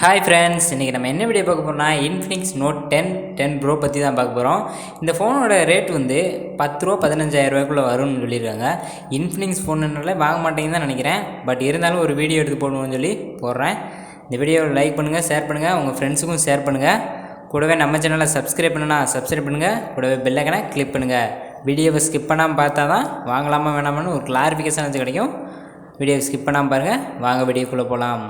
Hi friends, இன்றைக்கி நம்ம என்ன வீடியோ பார்க்க போகிறோம்னா இன்ஃபினிக்ஸ் நோட் 10 ப்ரோ பற்றி தான் பார்க்க போகிறோம். இந்த ஃபோனோட ரேட் வந்து 10 ரூபா 15,000 வரும்னு சொல்லியிருக்காங்க. இன்ஃபினிக்ஸ் ஃபோனுனால வாங்க மாட்டேங்குன்னு தான் நினைக்கிறேன். பட் இருந்தாலும் ஒரு வீடியோ எடுத்து போடணும்னு சொல்லி போடுறேன். இந்த வீடியோவை லைக் பண்ணுங்கள், ஷேர் பண்ணுங்கள், உங்கள் ஃப்ரெண்ட்ஸுக்கும் ஷேர் பண்ணுங்கள். கூடவே நம்ம சேனலை சப்ஸ்கிரைப் பண்ணுன்னா சப்ஸ்கிரைப் பண்ணுங்கள். கூடவே பெல் ஐக்கனை கிளிக் பண்ணுங்கள். வீடியோவை ஸ்கிப் பண்ணாமல் பார்த்தா தான் வாங்கலாமா வேணாமான்னு ஒரு கிளாரிஃபிகேஷன் வச்சு கிடைக்கும். வீடியோவை ஸ்கிப் பண்ணாமல் பாருங்கள். வாங்க வீடியோக்குள்ளே போகலாம்.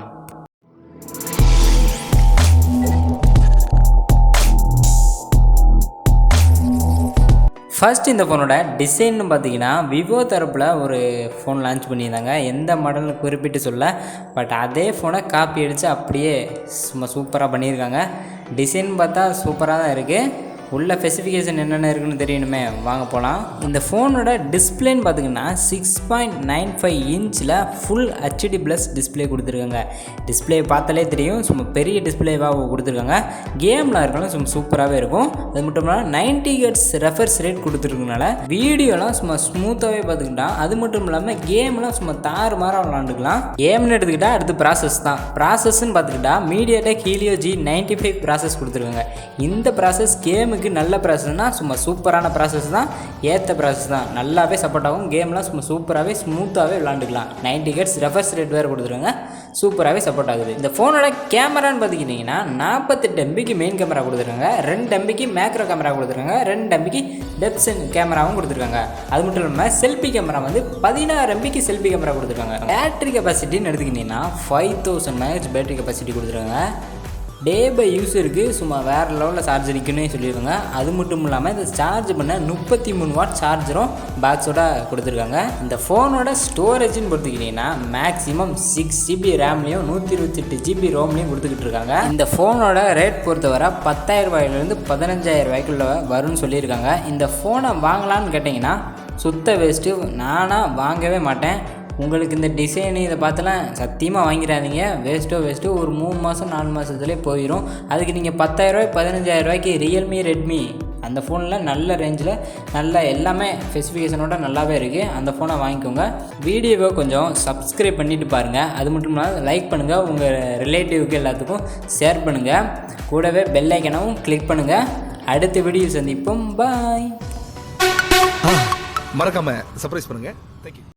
ஃபர்ஸ்ட் இந்த ஃபோனோட டிசைன்னு பார்த்தீங்கன்னா விவோ தரப்பில் ஒரு ஃபோன் லான்ச் பண்ணியிருந்தாங்க. எந்த மாடல்னு குறிப்பிட்டு சொல்ல, பட் அதே ஃபோனை காப்பி அடித்து அப்படியே சும்மா சூப்பராக பண்ணியிருக்காங்க. டிசைன் பார்த்தா சூப்பராக தான் இருக்குது. உள்ள ஸ்பெசிஃபிகேஷன் என்னென்ன இருக்குன்னு தெரியணுமே, வாங்க போகலாம். இந்த ஃபோனோட டிஸ்பிளேன்னு பார்த்தீங்கன்னா 6.95 இன்ச்சில் ஃபுல் ஹெச்டி ப்ளஸ் டிஸ்பிளே கொடுத்துருக்காங்க. டிஸ்பிளே பார்த்தாலே தெரியும், சும்மா பெரிய டிஸ்பிளேவாக கொடுத்துருக்காங்க. கேம்லாம் இருக்கலாம் சும்மா சூப்பராகவே இருக்கும். அது மட்டும் இல்லாமல் 90 Hz ரெஃபர்ஸ் ரேட் கொடுத்துருக்கனால வீடியோலாம் சும்மா ஸ்மூத்தாகவே பார்த்துக்கிட்டா. அது மட்டும் இல்லாமல் கேம்லாம் சும்மா தாறுமாறாக விளாண்டுக்கலாம். கேம்னு எடுத்துக்கிட்டால் அடுத்து ப்ராசஸ் தான். ப்ராசஸ்ன்னு பார்த்துக்கிட்டா MediaTek Helio G95 ப்ராசஸ் கொடுத்துருக்காங்க. இந்த ப்ராசஸ் கேமு நல்ல ப்ராசஸ்னால் சும்மா சூப்பரான ப்ராசஸ் தான், ஏற்ற ப்ராசஸ் தான். நல்லாவே சப்போர்ட் ஆகும். கேம்லாம் சும்மா சூப்பராகவே ஸ்மூத்தாகவே விளாண்டுக்கலாம். 90 Hz ரெஃபர்ஸ் ரேட் வேறு கொடுத்துருங்க, சூப்பராகவே சப்போர்ட் ஆகுது. இந்த ஃபோனோட கேமரான்னு பார்த்துக்கிட்டிங்கன்னா 48 MB மெயின் கேமரா கொடுத்துருக்காங்க, 2 MB மேக்ரோ கேமரா கொடுத்துருக்காங்க, 2 MB டெப்த் கேமராவும் கொடுத்துருக்காங்க. அது மட்டும் இல்லாமல் செல்ஃபி கேமரா வந்து 16 MB செல்ஃபி கேமரா கொடுத்துருக்காங்க. பேட்டரி கெப்பாசிட்டின்னு எடுத்துக்கிட்டிங்கன்னா 5000 mAh பேட்டரி கெப்பாசிட்டி கொடுத்துருக்காங்க. டே பை யூஸருக்கு சும்மா வேறு லெவலில் சார்ஜ் நிற்குன்னு சொல்லியிருக்காங்க. அது மட்டும் இல்லாமல் இதை சார்ஜ் பண்ண 33 வாட் சார்ஜரும் பாக்ஸோட கொடுத்துருக்காங்க. இந்த ஃபோனோட ஸ்டோரேஜ்னு பொறுத்துக்கிட்டிங்கன்னா மேக்ஸிமம் 6 GB ரேம்லேயும் 128 GB ரோம்லேயும் கொடுத்துக்கிட்டு இருக்காங்க. இந்த ஃபோனோட ரேட் பொறுத்தவரை 10,000 ரூபாயிலிருந்து 15,000 ரூபாய்க்குள்ள வரும்னு சொல்லியிருக்காங்க. இந்த ஃபோனை வாங்கலான்னு கேட்டிங்கன்னா சுத்த வேஸ்ட்டு, நானாக வாங்கவே மாட்டேன். உங்களுக்கு இந்த டிசைனு இதை பார்த்தலாம் சத்தியமாக வாங்கிடாதீங்க. வேஸ்ட்டோ ஒரு 3 மாதம் 4 மாதத்துலேயே போயிடும். அதுக்கு நீங்கள் 10,000 ரூபாய் 15,000 ரூபாய்க்கு ரியல்மி ரெட்மி அந்த ஃபோனில் நல்ல ரேஞ்சில் நல்ல எல்லாமே ஸ்பெசிஃபிகேஷனோட நல்லாவே இருக்குது. அந்த ஃபோனை வாங்கிக்கோங்க. வீடியோவை கொஞ்சம் சப்ஸ்கிரைப் பண்ணிவிட்டு பாருங்கள். அது மட்டும் இல்லாமல் லைக் பண்ணுங்கள், உங்கள் ரிலேட்டிவ்க்கு எல்லாத்துக்கும் ஷேர் பண்ணுங்கள். கூடவே பெல் ஐக்கனவும் கிளிக் பண்ணுங்கள். அடுத்த வீடியோ சந்திப்போம். பாய். மறக்காமல் சர்ப்ரைஸ் பண்ணுங்கள். தேங்க்யூ.